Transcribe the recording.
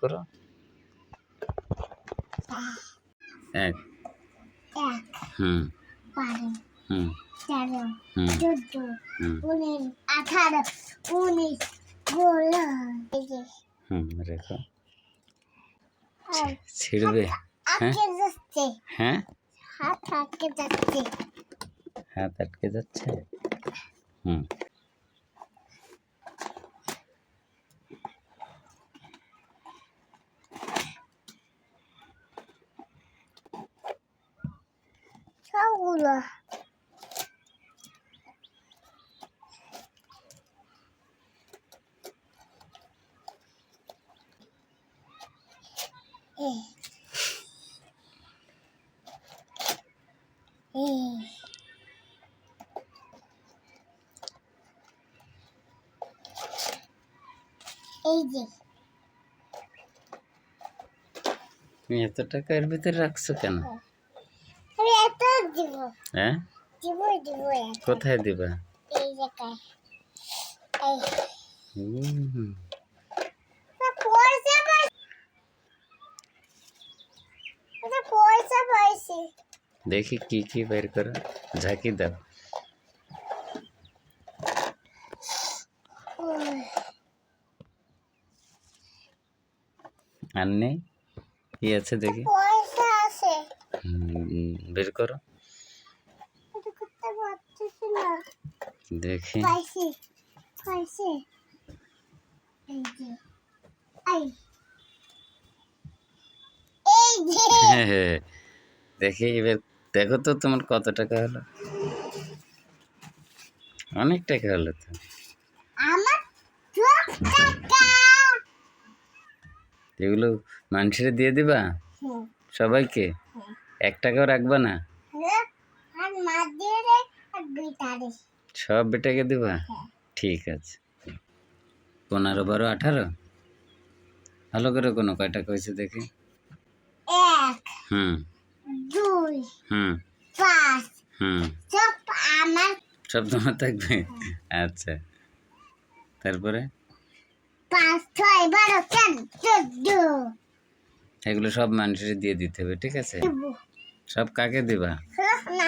করো। এক, হুম হুম 13 হুম 14 হুম 15 18 19 16 হুম রেখো। ছিড়বে? হ্যাঁ আটকে যাচ্ছে হ্যাঁ, হাত আটকে যাচ্ছে হাত আটকে যাচ্ছে। হুম সবগুলো এই যে তুমি এত টাকা এর ভিতরে রাখছো কেন? আমি এত দিব হ্যাঁ, দিব দিব কোথায় দিবা? এই জায়গায় এই হুম, পয়সা পয়সা পাইছি দেখি কি কি বের করো, ঝাঁকি দাও। আর নেই, কি আছে দেখি? পয়সা আছে বের করো এটা করতে পারতেছি না দেখি। পাইছি পাইছি এই যে এই এই যে দেখি এবার দেখো তো তোমার কত টাকা হলো। অনেক টাকা হলো তো। আমার 10 টাকা এগুলো মানুষের দিয়ে দিবা সবাইকে? 1 টাকাও রাখবা না? আর মাঝে আর বিটারে সব বেটাকে দিবা? ঠিক আছে। 15 12 18 ভালো করে কোনো কয় টাকা হয়েছে দেখি। 1 হুম 2 হুম 5 হুম সব আমার সব তোমার থাকবে? আচ্ছা, তারপরে 5 6 12 13 14 এগুলো সব মানুষের দিয়ে দিতে হবে, ঠিক আছে? সব কাকে দিবা? না